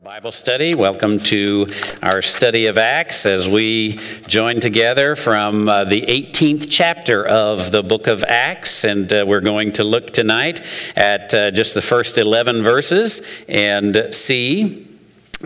Bible study. Welcome to our study of Acts as we join together from the 18th chapter of the book of Acts, and we're going to look tonight at just the first 11 verses and see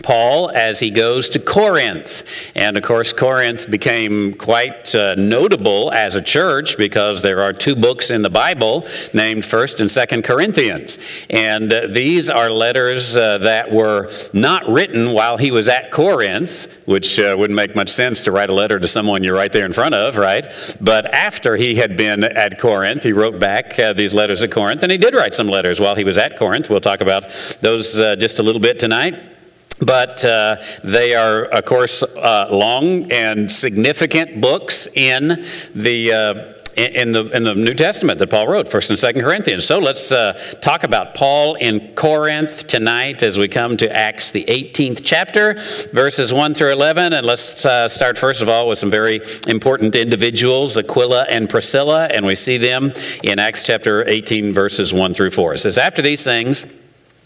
Paul as he goes to Corinth. And of course, Corinth became quite notable as a church because there are two books in the Bible named 1st and 2nd Corinthians. And these are letters that were not written while he was at Corinth, which wouldn't make much sense to write a letter to someone you're right there in front of, right? But after he had been at Corinth, he wrote back these letters at Corinth, and he did write some letters while he was at Corinth. We'll talk about those just a little bit tonight. But they are, of course, long and significant books in the New Testament that Paul wrote, 1st and 2nd Corinthians. So let's talk about Paul in Corinth tonight as we come to Acts, the 18th chapter, verses 1 through 11. And let's start, first of all, with some very important individuals, Aquila and Priscilla, and we see them in Acts chapter 18, verses 1 through 4. It says, "After these things,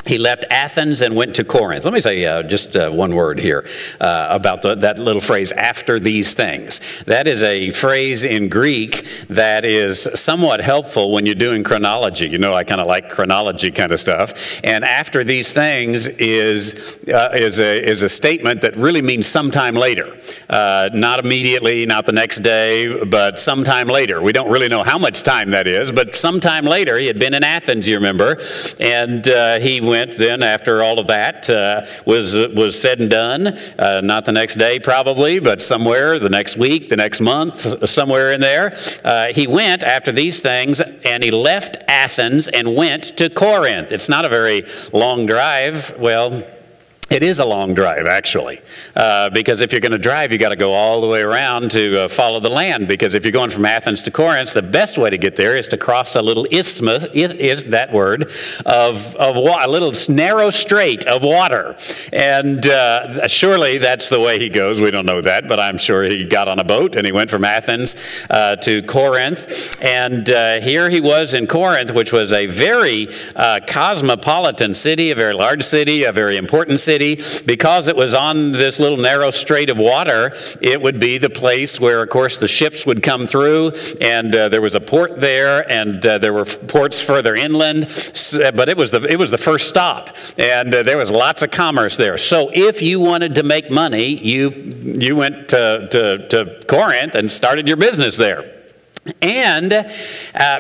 he left Athens and went to Corinth." Let me say just one word here about that little phrase, "after these things." That is a phrase in Greek that is somewhat helpful when you're doing chronology. You know, I kind of like chronology kind of stuff. And "after these things" is a statement that really means sometime later. Not immediately, not the next day, but sometime later. We don't really know how much time that is, but sometime later. He had been in Athens, you remember, and he went then after all of that was said and done, not the next day probably, but somewhere the next week, the next month, somewhere in there. He went after these things, and he left Athens and went to Corinth. It's not a very long drive. Well, it is a long drive, actually, because if you're going to drive, you got to go all the way around to follow the land. Because if you're going from Athens to Corinth, the best way to get there is to cross a little isthmus, is that word, of a little narrow strait of water. And surely that's the way he goes. We don't know that, but I'm sure he got on a boat and he went from Athens to Corinth. And here he was in Corinth, which was a very cosmopolitan city, a very large city, a very important city. Because it was on this little narrow strait of water, it would be the place where, of course, the ships would come through, and there was a port there, and there were ports further inland, but it was the first stop, and there was lots of commerce there. So if you wanted to make money, you went to Corinth and started your business there. And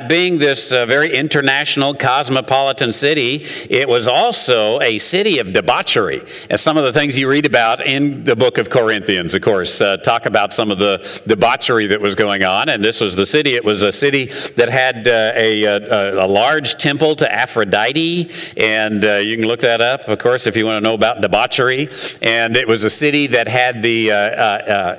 being this very international, cosmopolitan city, it was also a city of debauchery. And some of the things you read about in the book of Corinthians, of course, talk about some of the debauchery that was going on. And this was the city. It was a city that had a large temple to Aphrodite. And you can look that up, of course, if you want to know about debauchery. And it was a city that had the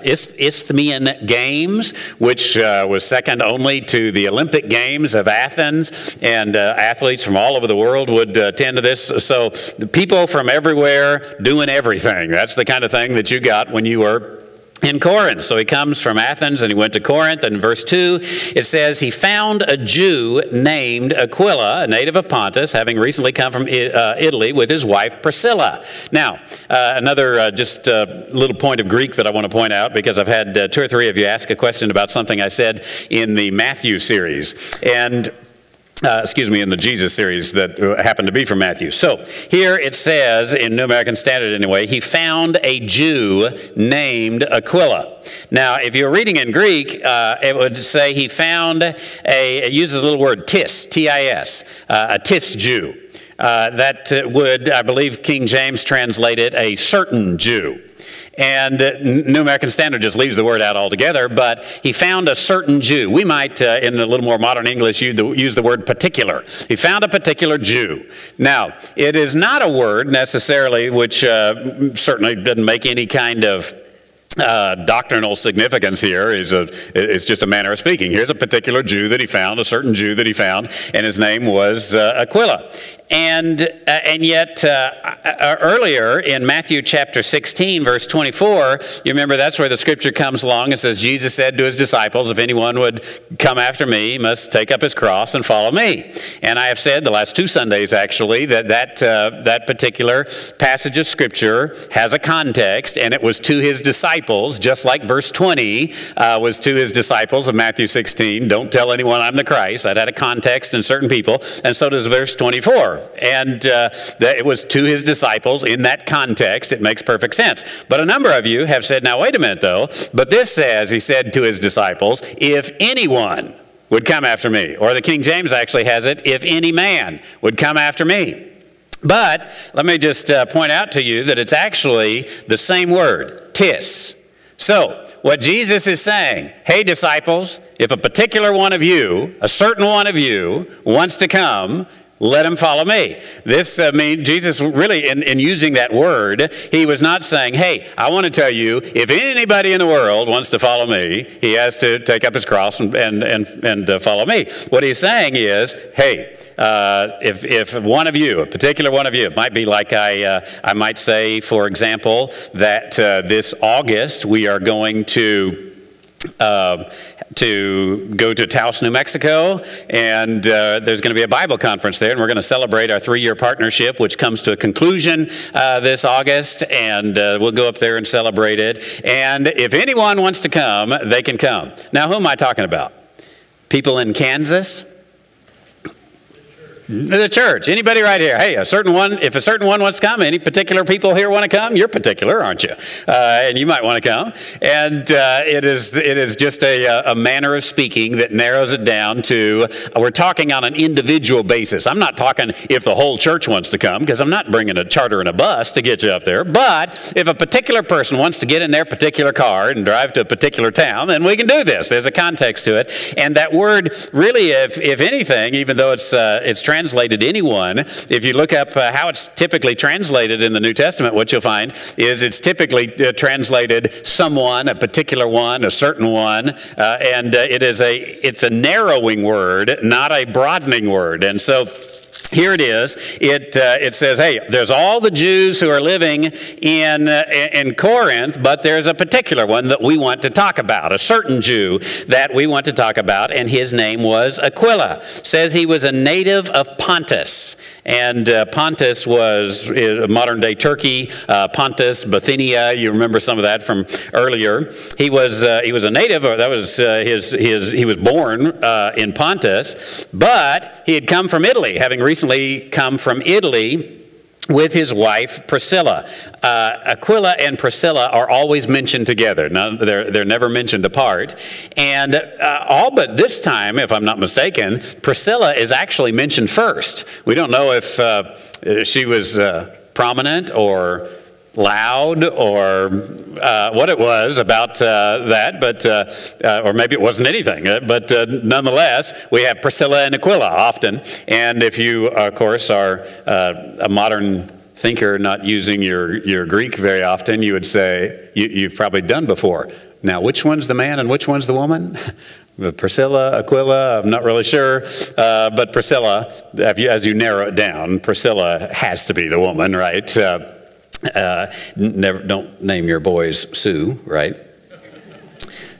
Isthmian Games, which was second only to the Olympic Games of Athens, and athletes from all over the world would attend to this. So the people from everywhere doing everything. That's the kind of thing that you got when you were in Corinth. So he comes from Athens and he went to Corinth. And in verse 2, it says, he found a Jew named Aquila, a native of Pontus, having recently come from Italy with his wife Priscilla. Now, another just little point of Greek that I want to point out, because I've had two or three of you ask a question about something I said in the Matthew series. And in the Jesus series that happened to be from Matthew. So here it says, in New American Standard anyway, he found a Jew named Aquila. Now, if you're reading in Greek, it would say he found it uses a little word tis, T-I-S, a tis Jew. That would, I believe, King James translated a certain Jew. And New American Standard just leaves the word out altogether, but he found a certain Jew. We might, in a little more modern English, use the word particular. He found a particular Jew. Now, it is not a word necessarily which certainly doesn't make any kind of doctrinal significance here is just a manner of speaking. Here's a particular Jew that he found, a certain Jew that he found, and his name was Aquila. And yet, earlier in Matthew chapter 16, verse 24, you remember that's where the scripture comes along and says, Jesus said to his disciples, if anyone would come after me, he must take up his cross and follow me. And I have said the last 2 Sundays, actually, that particular passage of scripture has a context, and it was to his disciples, just like verse 20 was to his disciples of Matthew 16. Don't tell anyone I'm the Christ. That had a context in certain people, and so does verse 24. And that it was to his disciples in that context. It makes perfect sense. But a number of you have said, now wait a minute though, but this says, he said to his disciples, if anyone would come after me. Or the King James actually has it, if any man would come after me. But let me just point out to you that it's actually the same word, tis. So, what Jesus is saying, hey disciples, if a particular one of you, a certain one of you, wants to come, let him follow me. This means Jesus really, in using that word, he was not saying, hey, I want to tell you, if anybody in the world wants to follow me, he has to take up his cross and follow me. What he's saying is, hey, if one of you, a particular one of you, it might be like I might say, for example, that this August we are going to go to Taos, New Mexico, and there's going to be a Bible conference there, and we're going to celebrate our 3-year partnership, which comes to a conclusion this August, and we'll go up there and celebrate it. And if anyone wants to come, they can come. Now, who am I talking about? People in Kansas? The church. Anybody right here? Hey, if a certain one wants to come, any particular people here want to come? You're particular, aren't you? And you might want to come. And it is just a manner of speaking that narrows it down to, we're talking on an individual basis. I'm not talking if the whole church wants to come, because I'm not bringing a charter and a bus to get you up there. But if a particular person wants to get in their particular car and drive to a particular town, then we can do this. There's a context to it. And that word really, if anything, even though it's translated anyone, if you look up how it's typically translated in the New Testament, what you'll find is it's typically translated someone, a particular one, a certain one, and it's a narrowing word, not a broadening word. And so here it is. It says, hey, there's all the Jews who are living in Corinth, but there's a particular one that we want to talk about, a certain Jew that we want to talk about, and his name was Aquila. Says he was a native of Pontus. And Pontus was modern-day Turkey, Pontus, Bithynia. You remember some of that from earlier. He was a native. That was he was born in Pontus, but he had come from Italy, having recently come from Italy with his wife Priscilla. Aquila and Priscilla are always mentioned together. Now, they're never mentioned apart. And all but this time, if I'm not mistaken, Priscilla is actually mentioned first. We don't know if she was prominent or loud or what it was about that, but or maybe it wasn't anything. But nonetheless, we have Priscilla and Aquila often. And if you, of course, are a modern thinker not using your Greek very often, you would say, you've probably done before. Now, which one's the man and which one's the woman? Priscilla, Aquila, I'm not really sure. But Priscilla, as you narrow it down, Priscilla has to be the woman, right? Don't name your boys Sue, right?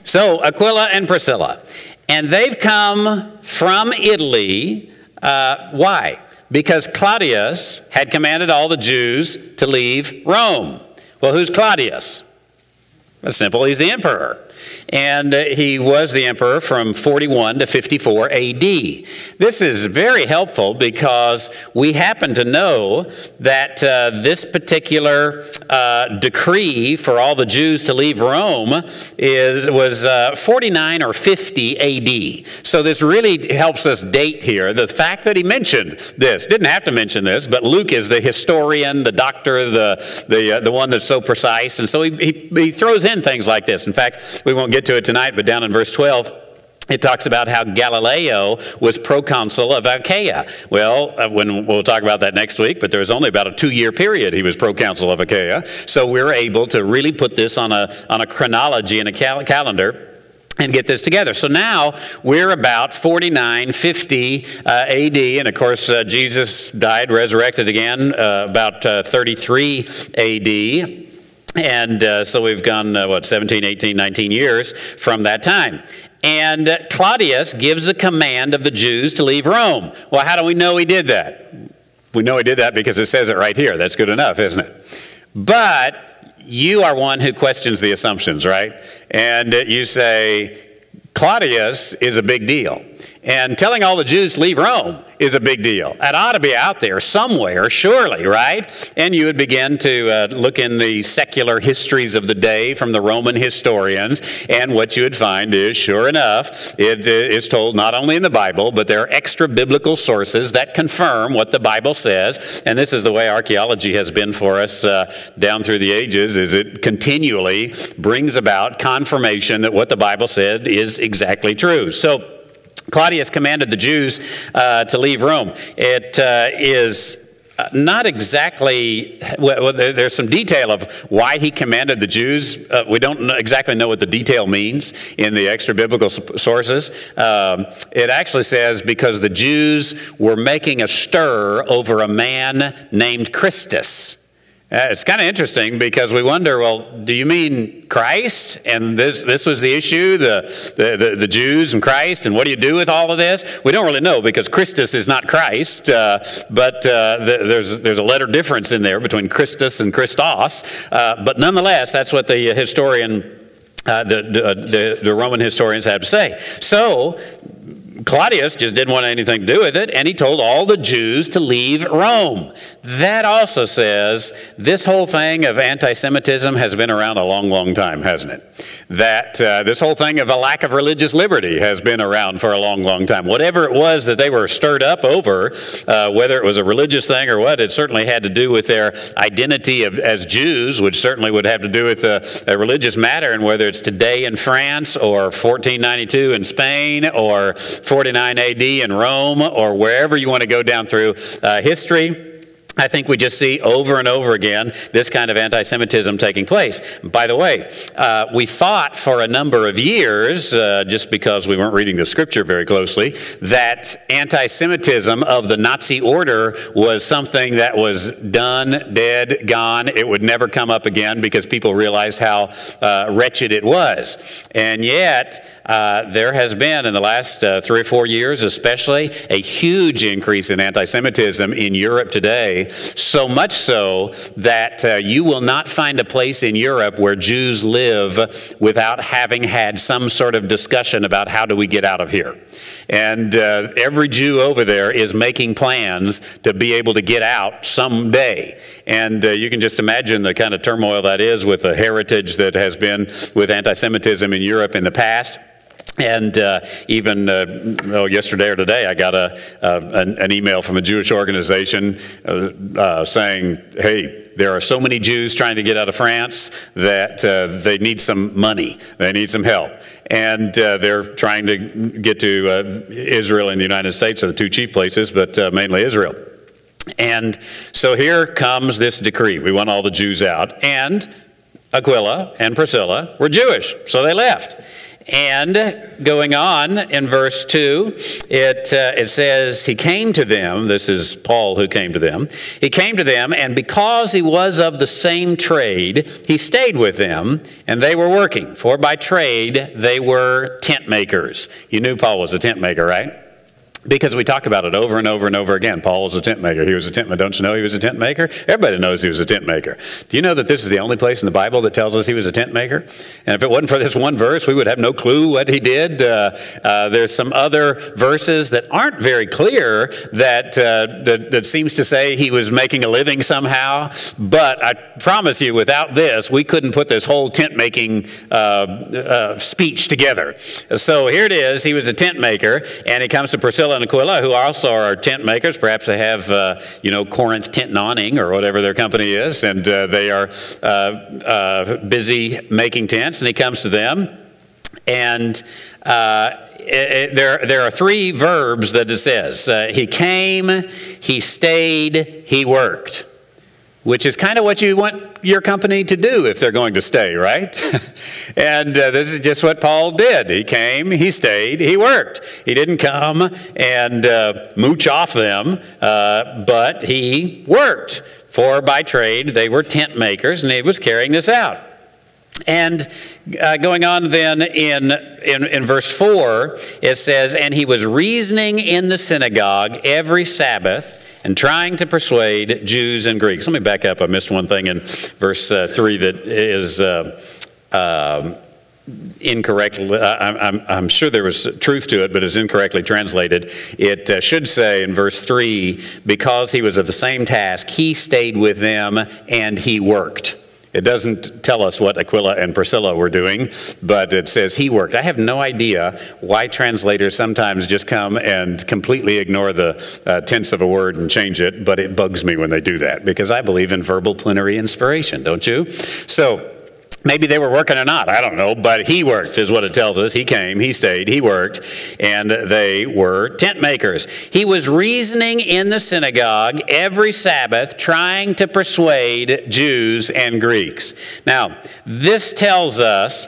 So Aquila and Priscilla, and they've come from Italy. Why? Because Claudius had commanded all the Jews to leave Rome. Well, who's Claudius? It's simple. He's the emperor. And he was the emperor from 41 to 54 AD. This is very helpful because we happen to know that this particular decree for all the Jews to leave Rome was 49 or 50 AD. So this really helps us date here. The fact that he mentioned this, didn't have to mention this, but Luke is the historian, the doctor, the one that's so precise. And so he throws in things like this. In fact, we won't get to it tonight, but down in verse 12, it talks about how Galileo was proconsul of Achaia. Well, we'll talk about that next week, but there was only about a 2-year period he was proconsul of Achaia. So we're able to really put this on a chronology and a calendar and get this together. So now we're about 49, 50 AD, and of course Jesus died, resurrected again about 33 AD. And so we've gone, 17, 18, 19 years from that time. And Claudius gives a command of the Jews to leave Rome. Well, how do we know he did that? We know he did that because it says it right here. That's good enough, isn't it? But you are one who questions the assumptions, right? And you say, Claudius is a big deal. And telling all the Jews to leave Rome is a big deal. That ought to be out there somewhere, surely, right? And you would begin to look in the secular histories of the day from the Roman historians, and what you would find is, sure enough, it is told not only in the Bible, but there are extra biblical sources that confirm what the Bible says. And this is the way archaeology has been for us down through the ages, is it continually brings about confirmation that what the Bible said is exactly true. So Claudius commanded the Jews to leave Rome. It is not exactly, well, there's some detail of why he commanded the Jews. We don't exactly know what the detail means in the extra biblical sources. It actually says because the Jews were making a stir over a man named Christus. It's kind of interesting because we wonder, well, do you mean Christ? And this was the issue, the Jews and Christ, and what do you do with all of this? We don't really know because Christus is not Christ, but there's a letter difference in there between Christus and Christos. But nonetheless, that's what the historian, the Roman historians have to say. So Claudius just didn't want anything to do with it, and he told all the Jews to leave Rome. That also says this whole thing of anti-Semitism has been around a long, long time, hasn't it? That this whole thing of a lack of religious liberty has been around for a long, long time. Whatever it was that they were stirred up over, whether it was a religious thing or what, it certainly had to do with their identity as Jews, which certainly would have to do with a religious matter, and whether it's today in France or 1492 in Spain or 49 AD in Rome, or wherever you want to go down through history, I think we just see over and over again this kind of anti-Semitism taking place. By the way, we thought for a number of years, just because we weren't reading the scripture very closely, that anti-Semitism of the Nazi order was something that was done, dead, gone. It would never come up again because people realized how wretched it was. And yet, there has been, in the last 3 or 4 years especially, a huge increase in anti-Semitism in Europe today. So much so that you will not find a place in Europe where Jews live without having had some sort of discussion about how do we get out of here. And every Jew over there is making plans to be able to get out someday. And you can just imagine the kind of turmoil that is with the heritage that has been with anti-Semitism in Europe in the past. And even yesterday or today, I got an email from a Jewish organization saying, hey, there are so many Jews trying to get out of France that they need some money. They need some help. And they're trying to get to Israel and the United States are the two chief places, but mainly Israel. And so here comes this decree. We want all the Jews out. And Aquila and Priscilla were Jewish, so they left. And going on in verse 2, it says, he came to them, this is Paul who came to them, he came to them, and because he was of the same trade, he stayed with them, and they were working. For by trade, they were tent makers. You knew Paul was a tent maker, right? Because we talk about it over and over and over again. Paul was a tent maker. He was a tent maker. Don't you know he was a tent maker? Everybody knows he was a tent maker. Do you know that this is the only place in the Bible that tells us he was a tent maker? And if it wasn't for this one verse, we would have no clue what he did. There's some other verses that aren't very clear that seems to say he was making a living somehow. But I promise you, without this, we couldn't put this whole tent making speech together. So here it is. He was a tent maker, and he comes to Priscilla and Aquila, who also are tent makers. Perhaps they have, Corinth Tent and Awning or whatever their company is, and they are busy making tents. And he comes to them, and there are three verbs that it says. He came, he stayed, he worked, which is kind of what you want your company to do if they're going to stay, right? And this is just what Paul did. He came, he stayed, he worked. He didn't come and mooch off them, but he worked. For by trade they were tent makers, and he was carrying this out. And going on then in verse 4, it says, and he was reasoning in the synagogue every Sabbath and trying to persuade Jews and Greeks. Let me back up. I missed one thing in verse 3 that is incorrectly, I'm sure there was truth to it, but it's incorrectly translated. It should say in verse 3, because he was of the same task, he stayed with them and he worked. It doesn't tell us what Aquila and Priscilla were doing, but it says he worked. I have no idea why translators sometimes just come and completely ignore the tense of a word and change it, but it bugs me when they do that, because I believe in verbal plenary inspiration, don't you? So maybe they were working or not, I don't know, but he worked is what it tells us. He came, he stayed, he worked, and they were tent makers. He was reasoning in the synagogue every Sabbath, trying to persuade Jews and Greeks. Now, this tells us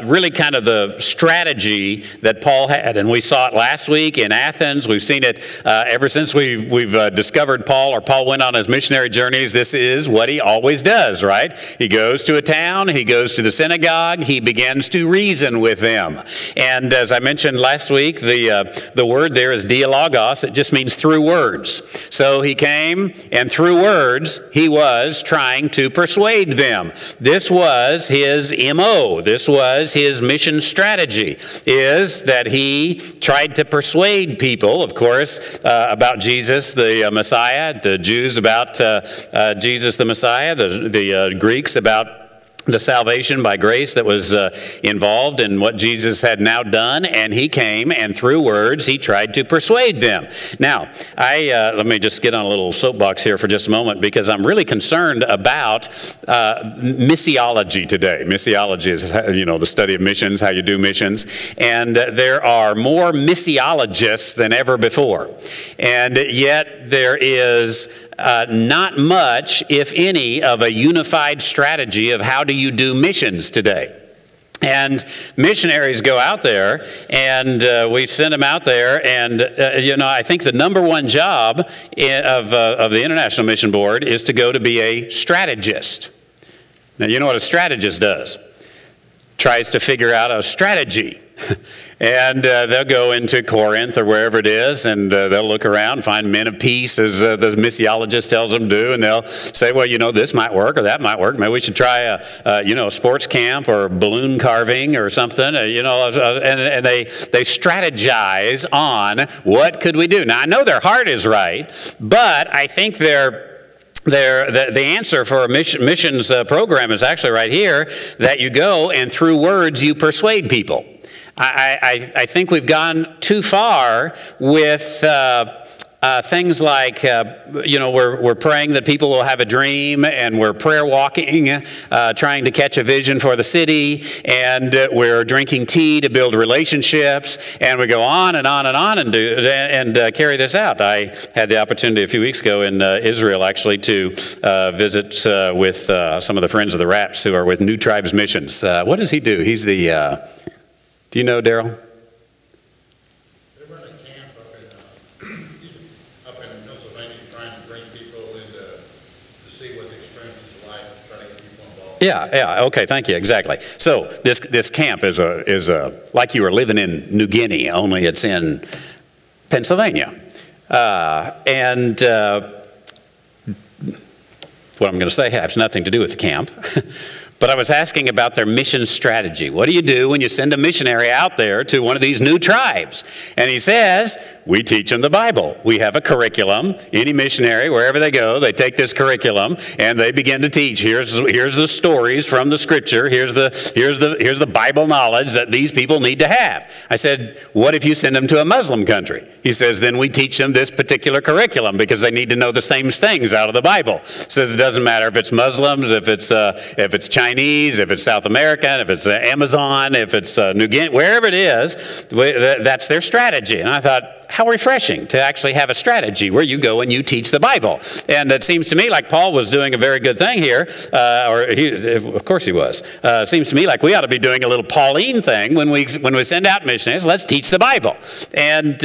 really kind of the strategy that Paul had, and we saw it last week in Athens. We've seen it ever since we've discovered Paul, or Paul went on his missionary journeys. This is what he always does, right? He goes to a town, he goes to the synagogue, he begins to reason with them. And as I mentioned last week, the word there is dialogos. It just means through words. So he came, and through words, he was trying to persuade them. This was his M.O. This was his mission strategy, is that he tried to persuade people, of course, about Jesus the Messiah, the Jews about Jesus the Messiah, the Greeks about the salvation by grace that was involved in what Jesus had now done, and he came, and through words he tried to persuade them. Now, let me just get on a little soapbox here for just a moment, because I'm really concerned about missiology today. Missiology is, the study of missions, how you do missions, and there are more missiologists than ever before, and yet there is not much, if any, of a unified strategy of how do you do missions today. And missionaries go out there, and we send them out there, and I think the number one job of the International Mission Board is to go to be a strategist. Now, you know what a strategist does? Tries to figure out a strategy. And they'll go into Corinth or wherever it is, and they'll look around, find men of peace, as the missiologist tells them to do, and they'll say, well, this might work or that might work. Maybe we should try a sports camp or balloon carving or something, and they strategize on what could we do. Now, I know their heart is right, but I think the answer for a missions program is actually right here, that you go and through words you persuade people. I think we've gone too far with things like, we're praying that people will have a dream, and we're prayer walking, trying to catch a vision for the city, and we're drinking tea to build relationships, and we go on and on and on and carry this out. I had the opportunity a few weeks ago in Israel, actually, to visit with some of the friends of the Raps who are with New Tribes Missions. What does he do? He's the... Do you know, Daryl? They run a camp up in Pennsylvania, trying to bring people in to see what the experience is like, try to get people involved. Yeah, okay, thank you, exactly. So this camp is like you were living in New Guinea, only it's in Pennsylvania. And what I'm going to say has nothing to do with the camp. But I was asking about their mission strategy. What do you do when you send a missionary out there to one of these new tribes? And he says, We teach them the Bible. We have a curriculum. Any missionary, wherever they go, they take this curriculum and they begin to teach. Here's the stories from the Scripture. Here's the Bible knowledge that these people need to have. I said, what if you send them to a Muslim country? He says, then we teach them this particular curriculum because they need to know the same things out of the Bible. Says it doesn't matter if it's Muslims, if it's Chinese, if it's South American, if it's Amazon, if it's New Guinea, wherever it is, that's their strategy. And I thought, how refreshing to actually have a strategy where you go and you teach the Bible. And it seems to me like Paul was doing a very good thing here, of course he was. Seems to me like we ought to be doing a little Pauline thing when we send out missionaries. Let's teach the Bible. And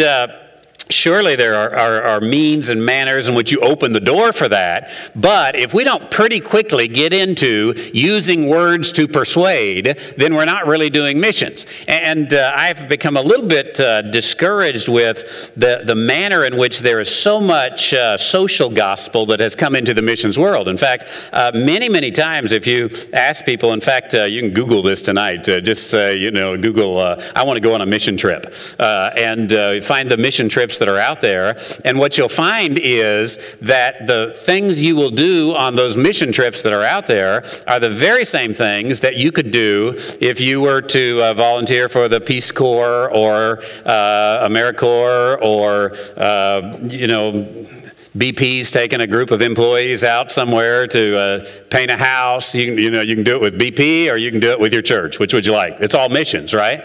surely there are means and manners in which you open the door for that. But if we don't pretty quickly get into using words to persuade, then we're not really doing missions. And I've become a little bit discouraged with the manner in which there is so much social gospel that has come into the missions world. In fact, many times if you ask people, in fact, you can Google this tonight. Just Google, I want to go on a mission trip. And find the mission trips that are out there, and what you'll find is that the things you will do on those mission trips that are out there are the very same things that you could do if you were to volunteer for the Peace Corps or AmeriCorps or BP's taking a group of employees out somewhere to paint a house. You can do it with BP or you can do it with your church. Which would you like? It's all missions, right?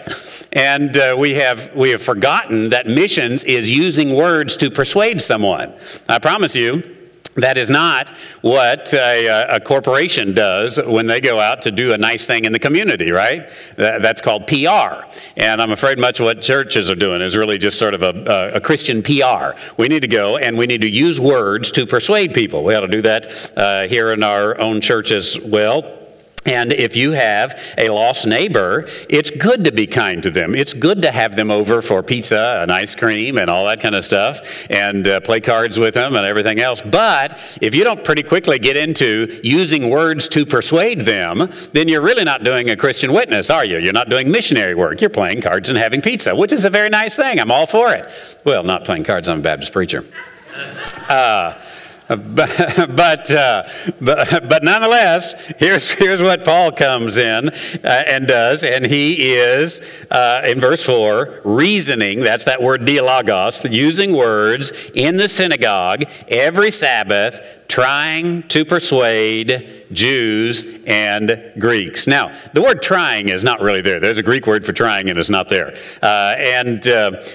And we have forgotten that missions is using words to persuade someone. I promise you, that is not what a corporation does when they go out to do a nice thing in the community, right? That's called PR. And I'm afraid much of what churches are doing is really just sort of a Christian PR. We need to go and we need to use words to persuade people. We ought to do that here in our own church as well. And if you have a lost neighbor, it's good to be kind to them. It's good to have them over for pizza and ice cream and all that kind of stuff and play cards with them and everything else. But if you don't pretty quickly get into using words to persuade them, then you're really not doing a Christian witness, are you? You're not doing missionary work. You're playing cards and having pizza, which is a very nice thing. I'm all for it. Well, not playing cards. I'm a Baptist preacher. But nonetheless, here's what Paul comes in and does, and he is, in verse 4, reasoning, that's that word dialogos, using words in the synagogue every Sabbath, trying to persuade Jews and Greeks. Now, the word trying is not really there. There's a Greek word for trying and it's not there.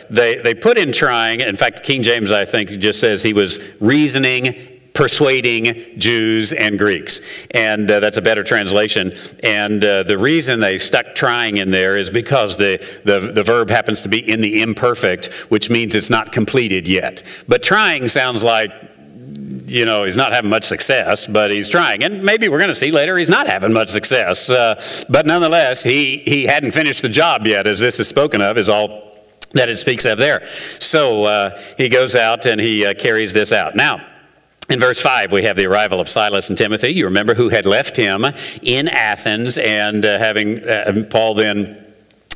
They put in trying. In fact, King James, I think, just says he was reasoning, persuading Jews and Greeks. And that's a better translation. And the reason they stuck trying in there is because the verb happens to be in the imperfect, which means it's not completed yet. But trying sounds like, he's not having much success, but he's trying. And maybe we're going to see later he's not having much success. But nonetheless, he hadn't finished the job yet, as this is spoken of, is all that it speaks of there. So he goes out and he carries this out. Now, in verse 5, we have the arrival of Silas and Timothy. You remember who had left him in Athens and having Paul then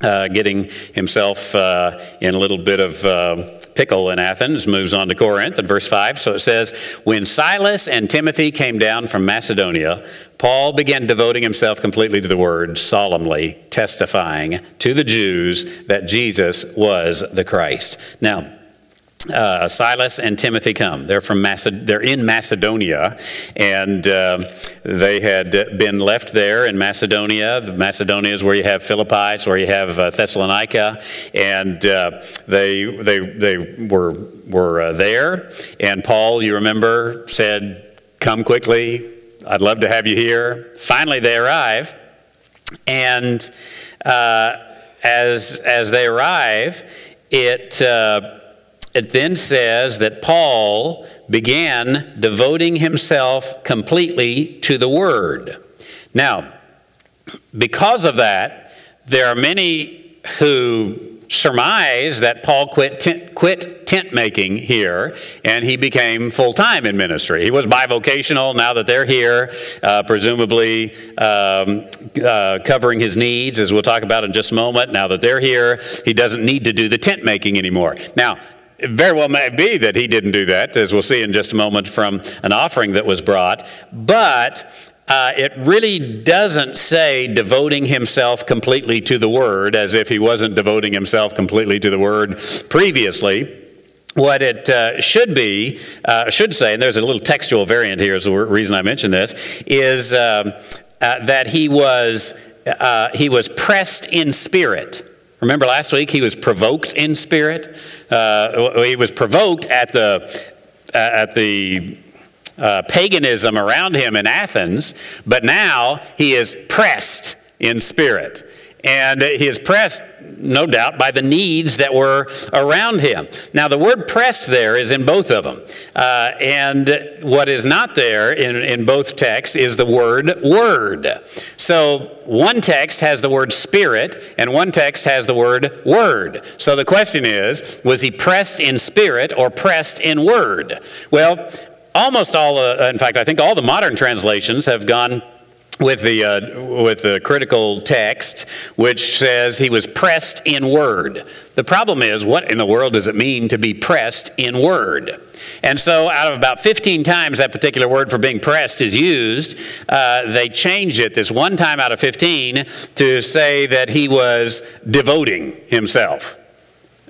getting himself in a little bit of pickle in Athens, moves on to Corinth in verse 5. So it says, when Silas and Timothy came down from Macedonia, Paul began devoting himself completely to the word, solemnly testifying to the Jews that Jesus was the Christ. Now, Silas and Timothy come. They're in Macedonia, and they had been left there in Macedonia. Macedonia is where you have Philippi, it's where you have Thessalonica, and they were there. And Paul, you remember, said, "Come quickly. I'd love to have you here." Finally, they arrive, and as they arrive, it then says that Paul began devoting himself completely to the Word. Now, because of that, there are many who surmise that Paul quit tent making here, and he became full-time in ministry. He was bivocational. Now that they're here, presumably covering his needs, as we'll talk about in just a moment. Now that they're here, he doesn't need to do the tent making anymore. Now, it very well may be that he didn't do that, as we'll see in just a moment from an offering that was brought. But it really doesn't say devoting himself completely to the Word, as if he wasn't devoting himself completely to the Word previously. What it should say, and there's a little textual variant here is the reason I mention this, is that he was pressed in spirit. Remember last week he was provoked in spirit? He was provoked at the paganism around him in Athens, but now he is pressed in spirit. And he is pressed, no doubt, by the needs that were around him. Now, the word pressed there is in both of them. And what is not there in both texts is the word word. So one text has the word spirit, and one text has the word word. So the question is, was he pressed in spirit or pressed in word? Well, almost all, in fact, I think all the modern translations have gone with the critical text, which says he was pressed in word. The problem is, what in the world does it mean to be pressed in word? And so out of about 15 times that particular word for being pressed is used, they change it this one time out of 15 to say that he was devoting himself.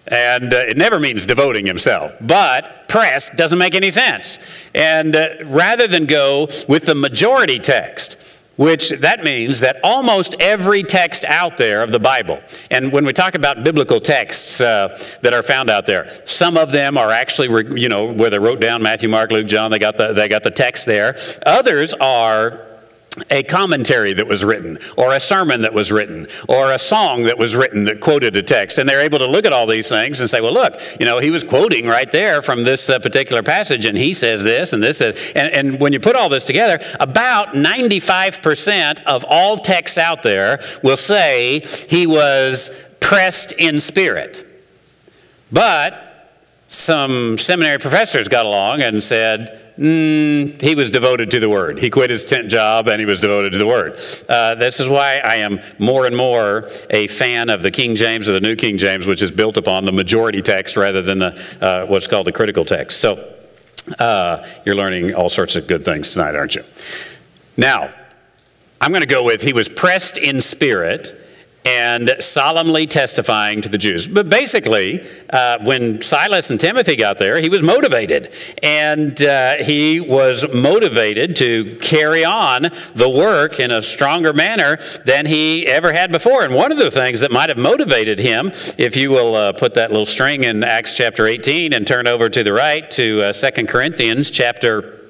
And it never means devoting himself, but pressed doesn't make any sense. And rather than go with the majority text, which that means that almost every text out there of the Bible, and when we talk about biblical texts that are found out there, some of them are actually, where they wrote down Matthew, Mark, Luke, John, they got the text there. Others are a commentary that was written, or a sermon that was written, or a song that was written that quoted a text. And they're able to look at all these things and say, well, look, he was quoting right there from this particular passage, and he says this, and this says, and when you put all this together, about 95% of all texts out there will say he was pressed in spirit. But some seminary professors got along and said, he was devoted to the Word. He quit his tent job and he was devoted to the Word. This is why I am more and more a fan of the King James or the New King James, which is built upon the majority text rather than the what's called the critical text. So you're learning all sorts of good things tonight, aren't you? Now, I'm going to go with he was pressed in spirit and solemnly testifying to the Jews. But basically, when Silas and Timothy got there, he was motivated. And he was motivated to carry on the work in a stronger manner than he ever had before. And one of the things that might have motivated him, if you will put that little string in Acts chapter 18 and turn over to the right to 2 Corinthians chapter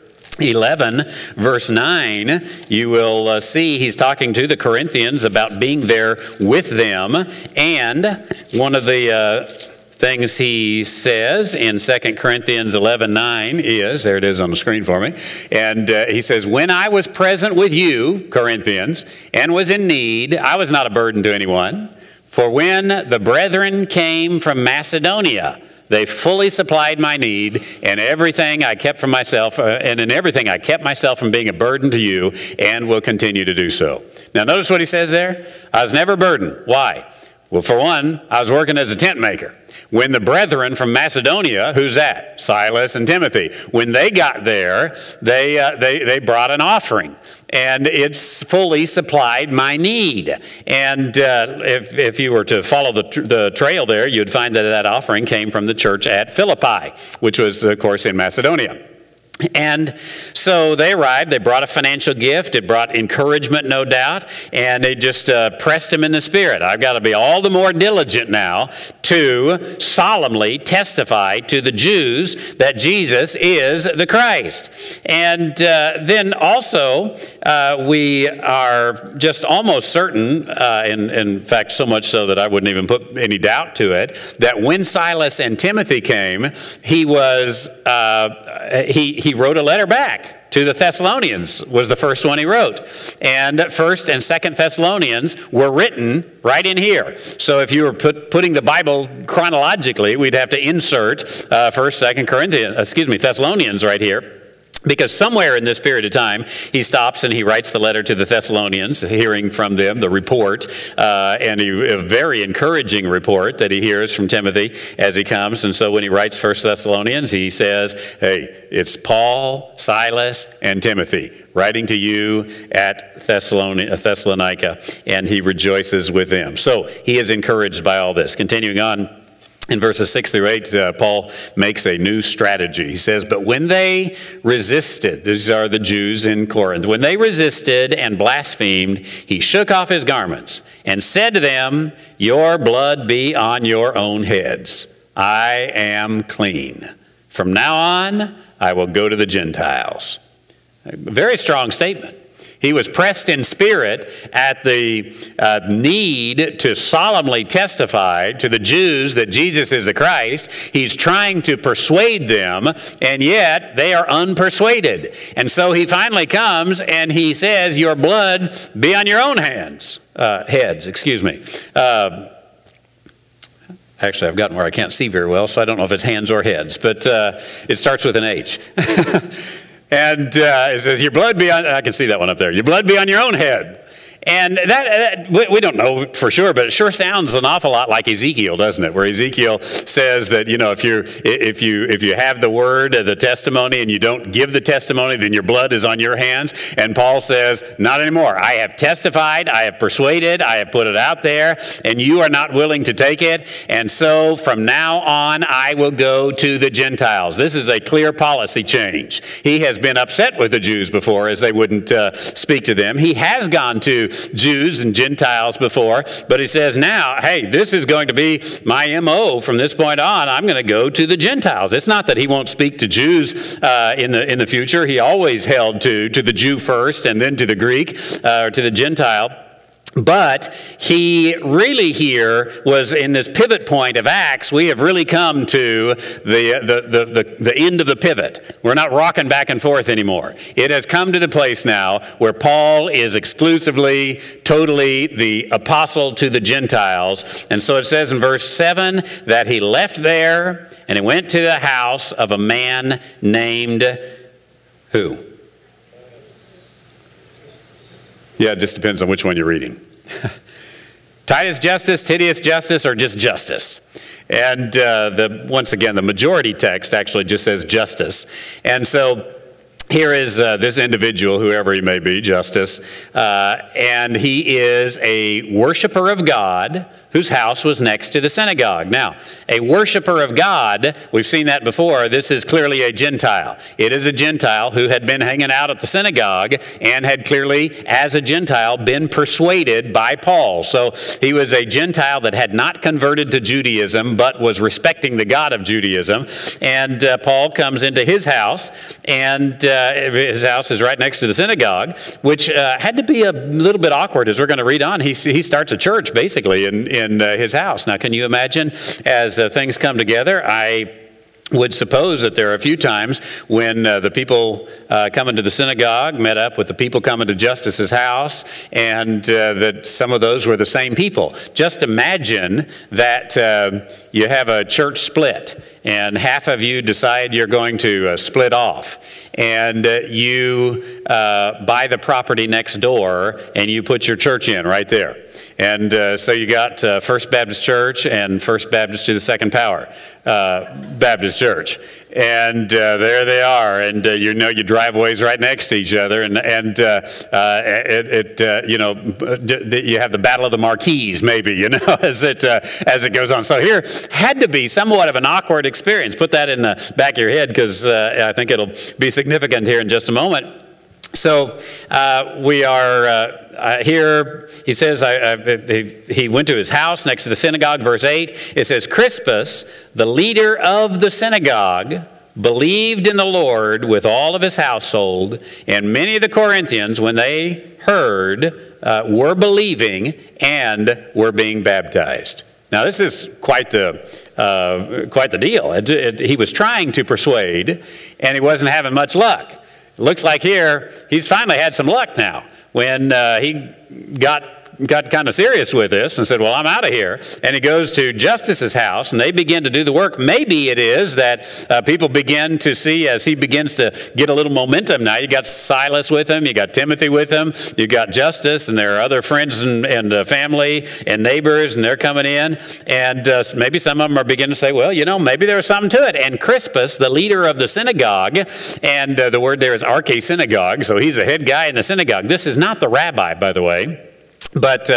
11, verse 9, you will see he's talking to the Corinthians about being there with them. And one of the things he says in 2 Corinthians 11:9 is, there it is on the screen for me, and he says, when I was present with you, Corinthians, and was in need, I was not a burden to anyone. For when the brethren came from Macedonia, they fully supplied my need, and everything I kept from myself, and in everything I kept myself from being a burden to you, and will continue to do so. Now notice what he says there. I was never burdened. Why? Well, for one, I was working as a tent maker. When the brethren from Macedonia, who's that? Silas and Timothy. When they got there, they brought an offering. And it's fully supplied my need. And if you were to follow the trail there, you'd find that offering came from the church at Philippi, which was, of course, in Macedonia. And so they arrived. They brought a financial gift. It brought encouragement, no doubt. And they just pressed him in the spirit. I've got to be all the more diligent now to solemnly testify to the Jews that Jesus is the Christ. And then also we are just almost certain, in fact so much so that I wouldn't even put any doubt to it, that when Silas and Timothy came, he was he wrote a letter back to the Thessalonians, was the first one he wrote. And 1st and 2nd Thessalonians were written right in here. So if you were putting the Bible chronologically, we'd have to insert 1st, 2nd Thessalonians right here. Because somewhere in this period of time, he stops and he writes the letter to the Thessalonians, hearing from them the report, and a very encouraging report that he hears from Timothy as he comes. And so when he writes 1 Thessalonians, he says, hey, it's Paul, Silas, and Timothy writing to you at Thessalonica, and he rejoices with them. So he is encouraged by all this. Continuing on, in verses 6 through 8, Paul makes a new strategy. He says, but when they resisted, these are the Jews in Corinth, when they resisted and blasphemed, he shook off his garments and said to them, your blood be on your own heads. I am clean. From now on, I will go to the Gentiles. A very strong statement. He was pressed in spirit at the need to solemnly testify to the Jews that Jesus is the Christ. He's trying to persuade them, and yet they are unpersuaded. And so he finally comes and he says, your blood be on your own heads. Actually, I've gotten where I can't see very well, so I don't know if it's hands or heads, but it starts with an H. And it says, your blood be on, I can see that one up there, your blood be on your own head. And that we don't know for sure, but it sure sounds an awful lot like Ezekiel, doesn't it? Where Ezekiel says that, you know, if you have the word, the testimony, and you don't give the testimony, then your blood is on your hands. And Paul says, not anymore. I have testified, I have persuaded, I have put it out there, and you are not willing to take it. And so from now on, I will go to the Gentiles. This is a clear policy change. He has been upset with the Jews before as they wouldn't speak to them. He has gone to Jews and Gentiles before, but he says now, hey, this is going to be my MO from this point on. I'm going to go to the Gentiles. It's not that he won't speak to Jews in the future. He always held to the Jew first and then to the Greek or to the Gentile. But he really here was in this pivot point of Acts. We have really come to the end of the pivot. We're not rocking back and forth anymore. It has come to the place now where Paul is exclusively, totally the apostle to the Gentiles. And so it says in verse 7 that he left there and he went to the house of a man named who? Yeah, it just depends on which one you're reading. Titus Justus, Titius Justus, or just Justus. And once again, the majority text actually just says Justus. And so here is this individual, whoever he may be, Justus, and he is a worshiper of God whose house was next to the synagogue. Now, a worshiper of God, we've seen that before, this is clearly a Gentile. It is a Gentile who had been hanging out at the synagogue and had clearly, as a Gentile, been persuaded by Paul. So he was a Gentile that had not converted to Judaism, but was respecting the God of Judaism. And Paul comes into his house, and his house is right next to the synagogue, which had to be a little bit awkward as we're going to read on. He starts a church, basically, in his house. Now, can you imagine as things come together? I would suppose that there are a few times when the people coming to the synagogue met up with the people coming to Justus's house, and that some of those were the same people. Just imagine that you have a church split, and half of you decide you're going to split off, and you buy the property next door, and you put your church in right there. And so you got First Baptist Church and First Baptist to the Second Power Baptist Church. And there they are. And you know your driveways right next to each other. And you have the Battle of the Marquees, maybe, you know, as it goes on. So here had to be somewhat of an awkward experience. Put that in the back of your head, because I think it'll be significant here in just a moment. So we are here, he says, he went to his house next to the synagogue, verse 8. It says, Crispus, the leader of the synagogue, believed in the Lord with all of his household, and many of the Corinthians, when they heard, were believing and were being baptized. Now, this is quite the deal. He was trying to persuade, and he wasn't having much luck. It looks like here, he's finally had some luck now. When he got got kind of serious with this and said, well, I'm out of here. And he goes to Justus's house, and they begin to do the work. Maybe it is that people begin to see as he begins to get a little momentum now. You got Silas with him, you got Timothy with him, you got Justus, and there are other friends and family and neighbors, and they're coming in. And maybe some of them are beginning to say, well, maybe there was something to it. And Crispus, the leader of the synagogue, and the word there is arche-synagogue, so he's the head guy in the synagogue. This is not the rabbi, by the way. But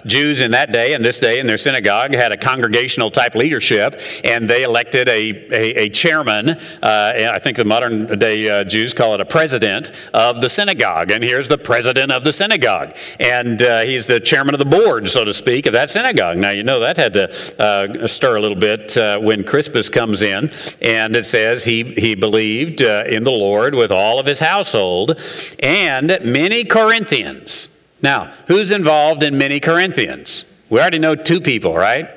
Jews in that day and this day in their synagogue had a congregational type leadership, and they elected a chairman. I think the modern day Jews call it a president of the synagogue. And here's the president of the synagogue. And he's the chairman of the board, so to speak, of that synagogue. Now, that had to stir a little bit when Crispus comes in. And it says he believed in the Lord with all of his household, and many Corinthians. Now, who's involved in many Corinthians? We already know two people, right?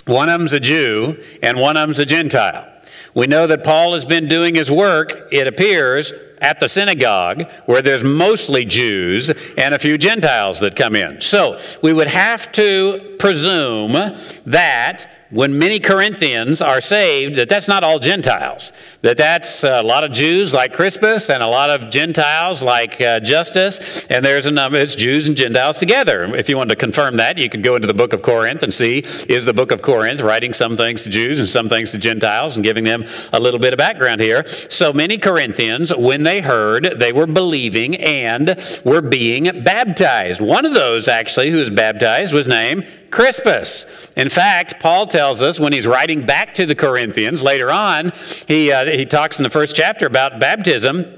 One of them's a Jew and one of them's a Gentile. We know that Paul has been doing his work, it appears, at the synagogue where there's mostly Jews and a few Gentiles that come in. So we would have to presume that when many Corinthians are saved, that's not all Gentiles. That's a lot of Jews like Crispus and a lot of Gentiles like Justus. And there's a number, it's Jews and Gentiles together. If you wanted to confirm that, you could go into the book of Corinth and see, is the book of Corinth writing some things to Jews and some things to Gentiles and giving them a little bit of background here. So many Corinthians, when they heard, they were believing and were being baptized. One of those, actually, who was baptized was named Crispus. In fact, Paul tells us when he's writing back to the Corinthians later on, he talks in the first chapter about baptism.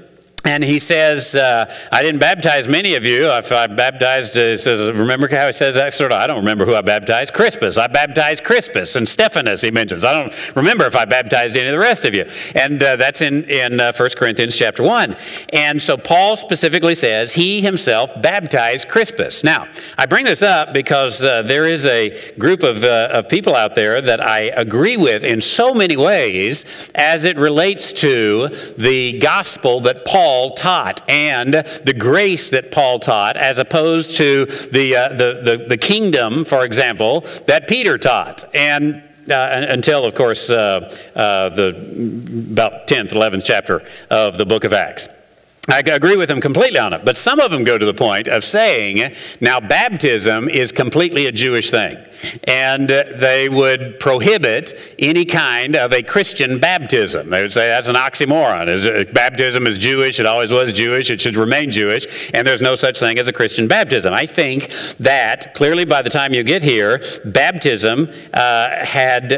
And he says, I didn't baptize many of you. If I baptized, says, remember how he says that? I don't remember who I baptized. Crispus. I baptized Crispus. And Stephanus, he mentions. I don't remember if I baptized any of the rest of you. And that's in 1 Corinthians chapter 1. And so Paul specifically says he himself baptized Crispus. Now, I bring this up because there is a group of people out there that I agree with in so many ways as it relates to the gospel that Paul taught and the grace that Paul taught, as opposed to the kingdom, for example, that Peter taught. And until, of course, the about 10th, 11th chapter of the book of Acts. I agree with them completely on it, but some of them go to the point of saying, now baptism is completely a Jewish thing, and they would prohibit any kind of a Christian baptism. They would say that's an oxymoron. Baptism is Jewish, it always was Jewish, it should remain Jewish, and there's no such thing as a Christian baptism. I think that clearly by the time you get here, baptism had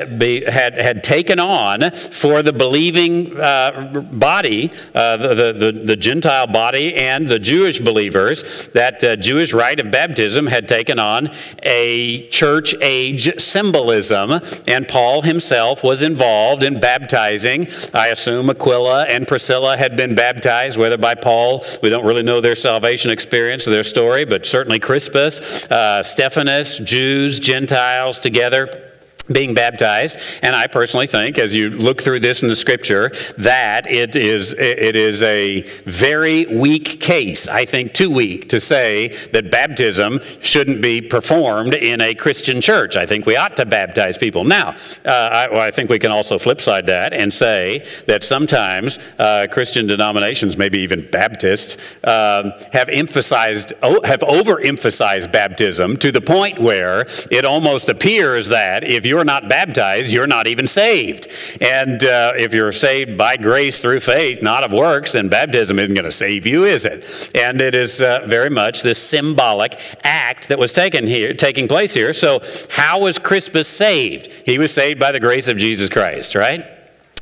taken on for the believing body, the Gentile body and the Jewish believers, that Jewish rite of baptism had taken on a church age symbolism, and Paul himself was involved in baptizing. I assume Aquila and Priscilla had been baptized, whether by Paul. We don't really know their salvation experience or their story, but certainly Crispus, Stephanus, Jews, Gentiles together being baptized. And I personally think, as you look through this in the scripture, that it is a very weak case. I think too weak to say that baptism shouldn't be performed in a Christian church. I think we ought to baptize people. Now, I think we can also flip side that and say that sometimes Christian denominations, maybe even Baptists, have overemphasized baptism to the point where it almost appears that if you're not baptized, you're not even saved. And if you're saved by grace through faith, not of works, then baptism isn't going to save you, is it? And it is very much this symbolic act that was taking place here. So how was Crispus saved? He was saved by the grace of Jesus Christ, right?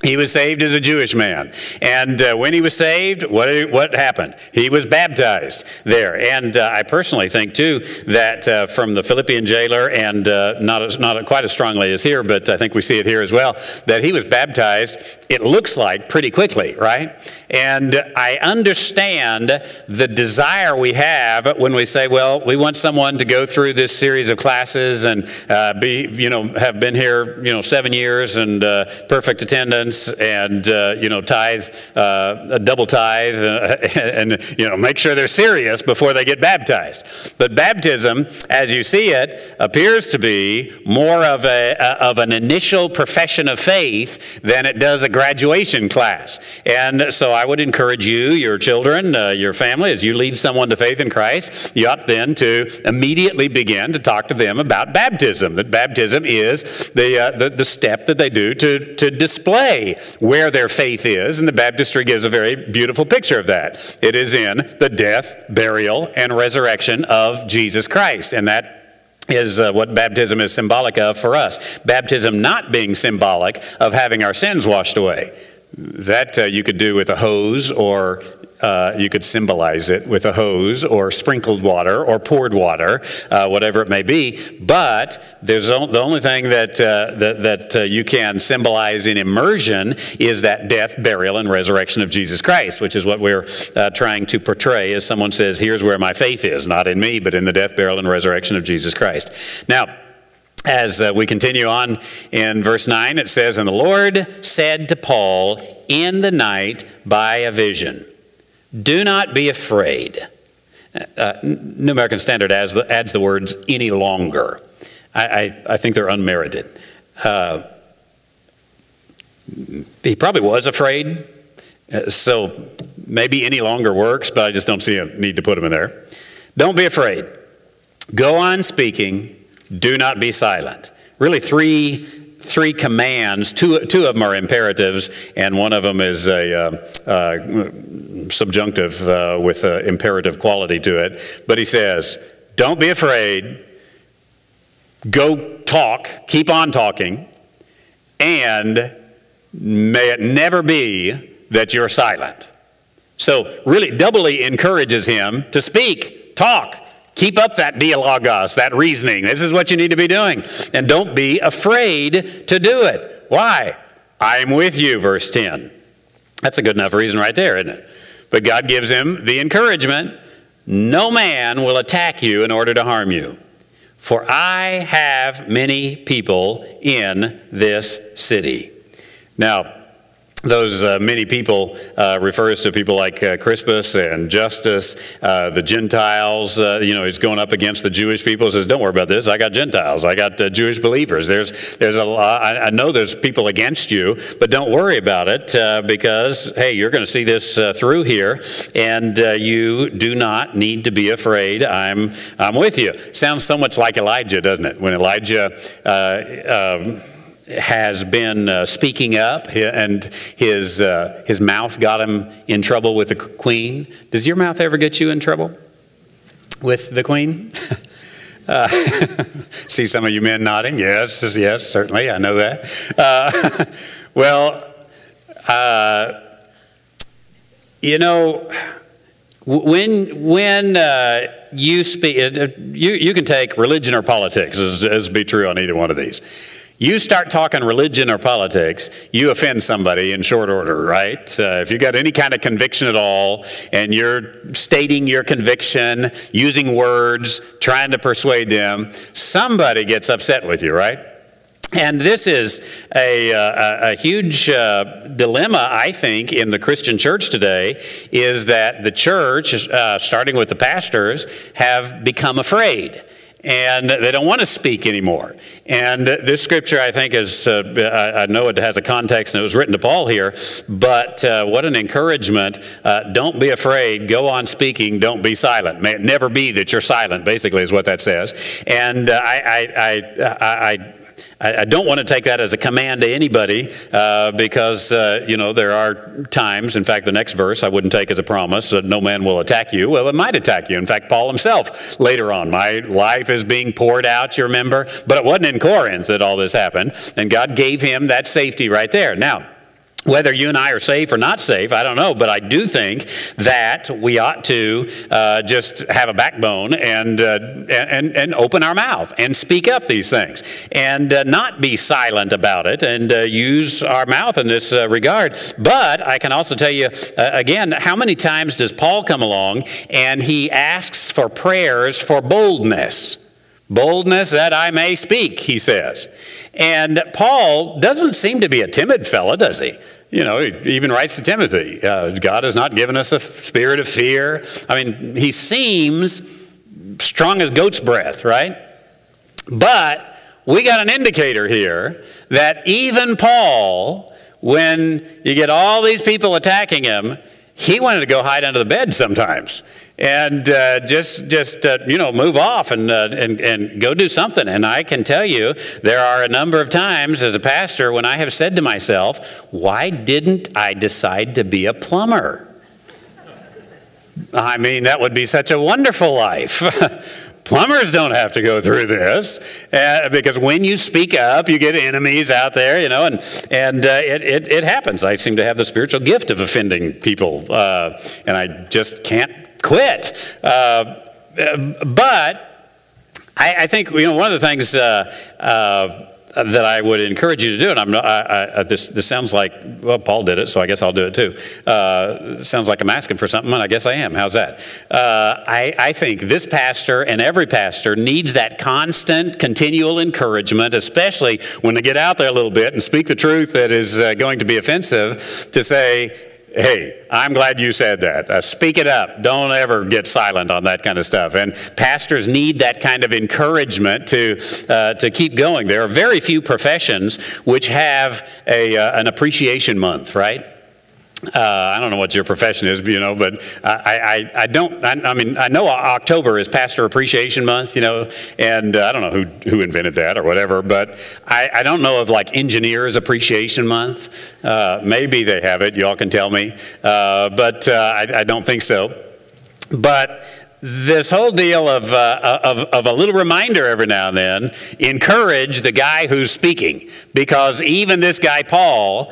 He was saved as a Jewish man. And when he was saved, what happened? He was baptized there. And I personally think, too, that from the Philippian jailer, and not quite as strongly as here, but I think we see it here as well, that he was baptized, it looks like, pretty quickly, right? And I understand the desire we have when we say, well, we want someone to go through this series of classes and have been here, 7 years and perfect attendance obedience and, tithe, double tithe, and make sure they're serious before they get baptized. But baptism, as you see it, appears to be more of an initial profession of faith than it does a graduation class. And so I would encourage you, your children, your family, as you lead someone to faith in Christ, you ought then to immediately begin to talk to them about baptism. That baptism is the step that they do to display where their faith is, and the baptistry gives a very beautiful picture of that. It is in the death, burial, and resurrection of Jesus Christ, and that is what baptism is symbolic of for us. Baptism not being symbolic of having our sins washed away. That you could do with a hose, or you could symbolize it with a hose, or sprinkled water, or poured water, whatever it may be. But there's the only thing that you can symbolize in immersion is that death, burial, and resurrection of Jesus Christ, which is what we're trying to portray as someone says, here's where my faith is, not in me, but in the death, burial, and resurrection of Jesus Christ. Now, as we continue on in verse 9, it says, "And the Lord said to Paul in the night by a vision, 'Do not be afraid.'" New American Standard adds the words "any longer." I think they're unmerited. He probably was afraid, so maybe "any longer" works, but I just don't see a need to put them in there. "Don't be afraid. Go on speaking. Do not be silent." Really three commands. Two of them are imperatives, and one of them is a subjunctive with an imperative quality to it. But he says, don't be afraid. Go talk. Keep on talking. And may it never be that you're silent. So really doubly encourages him to speak, talk. Keep up that dialogos, that reasoning. This is what you need to be doing. And don't be afraid to do it. Why? I'm with you, verse 10. That's a good enough reason right there, isn't it? But God gives him the encouragement, no man will attack you in order to harm you. For I have many people in this city. Now, those many people refers to people like Crispus and Justus, the Gentiles. He's going up against the Jewish people. He says, don't worry about this. I got Gentiles. I got Jewish believers. There's a lot. I know there's people against you, but don't worry about it because, hey, you're going to see this through here, and you do not need to be afraid. I'm with you. Sounds so much like Elijah, doesn't it? When Elijah has been speaking up, and his mouth got him in trouble with the queen. Does your mouth ever get you in trouble with the queen? See some of you men nodding. Yes, certainly. I know that. When you speak, you can take religion or politics, as be true on either one of these. You start talking religion or politics, you offend somebody in short order, right? If you got any kind of conviction at all, and you're stating your conviction, using words, trying to persuade them, somebody gets upset with you, right? And this is a huge dilemma, I think, in the Christian church today, is that the church, starting with the pastors, have become afraid. And they don't want to speak anymore. And this scripture, I think, is, I know it has a context and it was written to Paul here, but what an encouragement. Don't be afraid. Go on speaking. Don't be silent. May it never be that you're silent, basically, is what that says. And I don't want to take that as a command to anybody because, there are times, in fact, the next verse I wouldn't take as a promise that no man will attack you. Well, it might attack you. In fact, Paul himself later on, my life is being poured out, you remember? But it wasn't in Corinth that all this happened, and God gave him that safety right there. Now, whether you and I are safe or not safe, I don't know, but I do think that we ought to just have a backbone and open our mouth and speak up these things and not be silent about it and use our mouth in this regard. But I can also tell you, again, how many times does Paul come along and he asks for prayers for boldness? Boldness that I may speak, he says. And Paul doesn't seem to be a timid fella, does he? You know, he even writes to Timothy, God has not given us a spirit of fear. I mean, he seems strong as goat's breath, right? But we got an indicator here that even Paul, when you get all these people attacking him, he wanted to go hide under the bed sometimes and just move off and go do something. And I can tell you, there are a number of times as a pastor when I have said to myself, why didn't I decide to be a plumber? I mean, that would be such a wonderful life. Plumbers don't have to go through this because when you speak up, you get enemies out there, you know, and it happens. I seem to have the spiritual gift of offending people, and I just can't quit. But I think, you know, one of the things that I would encourage you to do, and I'm not, this sounds like, well, Paul did it, so I guess I'll do it too. Sounds like I'm asking for something, and I guess I am. How's that? I think this pastor and every pastor needs that constant, continual encouragement, especially when they get out there a little bit and speak the truth that is going to be offensive, to say, hey, I'm glad you said that. Speak it up. Don't ever get silent on that kind of stuff. And pastors need that kind of encouragement to keep going. There are very few professions which have an appreciation month, right? I don't know what your profession is, you know, but I mean, I know October is Pastor Appreciation Month, you know, and I don't know who invented that or whatever, but I don't know of like Engineers Appreciation Month. Maybe they have it, y'all can tell me, but I don't think so. But this whole deal of a little reminder every now and then, encourage the guy who's speaking, because even this guy Paul,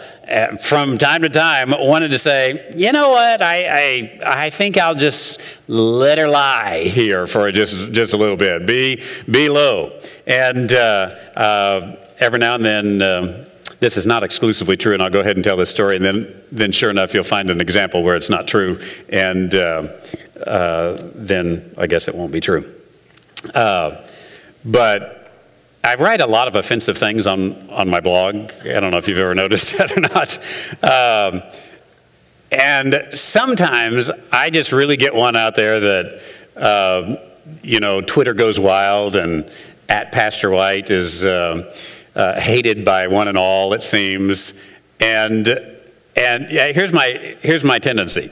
from time to time, wanted to say, you know what, I think I'll just let her lie here for just a little bit, be low, and every now and then. This is not exclusively true, and I'll go ahead and tell this story, and then sure enough, you'll find an example where it's not true, and then I guess it won't be true. But I write a lot of offensive things on my blog. I don't know if you've ever noticed that or not. And sometimes I just really get one out there that, you know, Twitter goes wild, and @Pastor White is hated by one and all, it seems. And yeah, here's my tendency.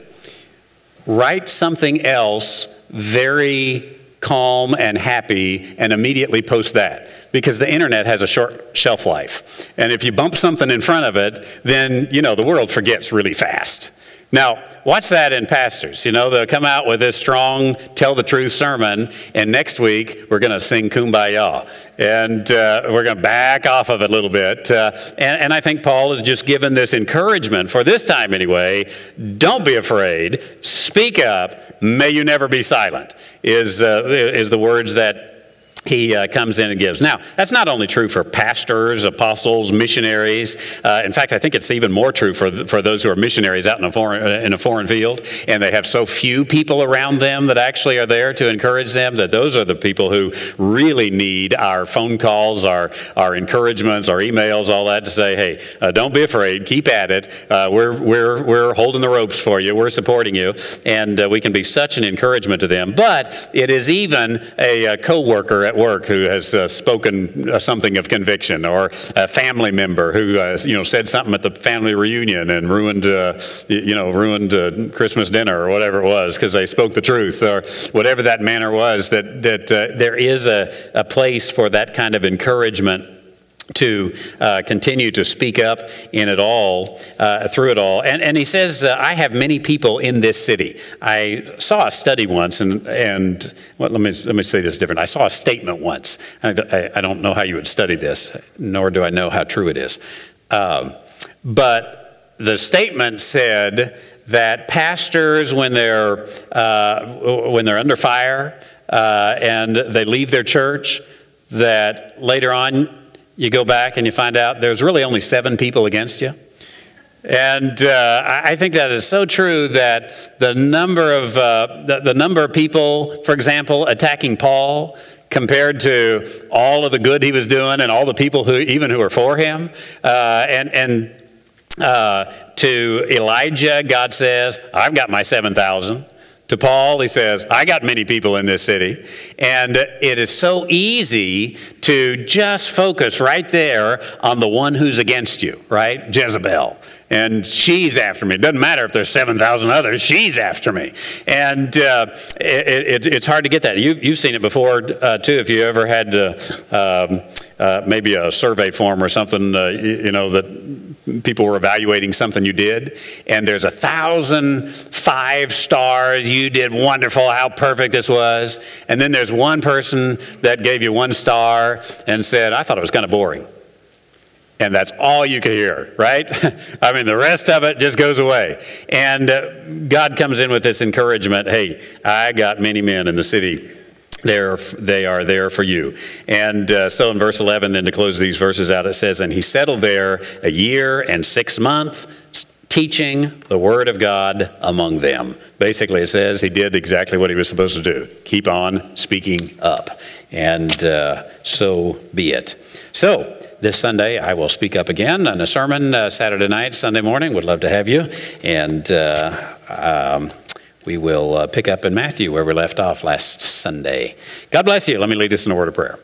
Write something else very calm and happy and immediately post that, because the internet has a short shelf life. And if you bump something in front of it, then, you know, the world forgets really fast. Now, watch that in pastors. You know, they'll come out with this strong, tell the truth sermon, and next week we're going to sing Kumbaya. And we're going to back off of it a little bit. And I think Paul has just given this encouragement, for this time anyway, don't be afraid, speak up, may you never be silent, is the words that he comes in and gives. Now, that's not only true for pastors, apostles, missionaries. In fact, I think it's even more true for those who are missionaries out in a foreign field, and they have so few people around them that actually are there to encourage them, that those are the people who really need our phone calls, our encouragements, our emails, all that, to say, hey, don't be afraid, keep at it. We're holding the ropes for you, we're supporting you, and we can be such an encouragement to them. But it is even a co-worker at work who has spoken something of conviction, or a family member who said something at the family reunion and ruined Christmas dinner or whatever it was because they spoke the truth, or whatever that manner was. That there is a place for that kind of encouragement to continue to speak up in it all, through it all. And he says, I have many people in this city. I saw a study once, and well, let me say this different. I saw a statement once. I don't know how you would study this, nor do I know how true it is. But the statement said that pastors, when they're under fire and they leave their church, that later on, you go back and you find out there's really only 7 people against you. And I think that is so true that the number of the number of people, for example, attacking Paul compared to all of the good he was doing and all the people who were for him, to Elijah, God says, "I've got my 7,000." To Paul, he says, "I got many people in this city." And it is so easy to just focus right there on the one who's against you, right? Jezebel. And she's after me. It doesn't matter if there's 7,000 others. She's after me. And it's hard to get that. You've seen it before, too, if you ever had maybe a survey form or something, that people were evaluating something you did, and there's 1,000 5 stars, you did wonderful, how perfect this was, and then there's one person that gave you 1 star and said, "I thought it was kind of boring." And that's all you could hear, right? I mean, the rest of it just goes away. And God comes in with this encouragement, "Hey, I got many men in the city. They are there for you." And so in verse 11, then to close these verses out, it says, "And he settled there 1 year and 6 months, teaching the word of God among them." Basically, it says he did exactly what he was supposed to do. Keep on speaking up. And so be it. So this Sunday, I will speak up again on a sermon Saturday night, Sunday morning. Would love to have you. And we will pick up in Matthew where we left off last Sunday. God bless you. Let me lead us in a word of prayer.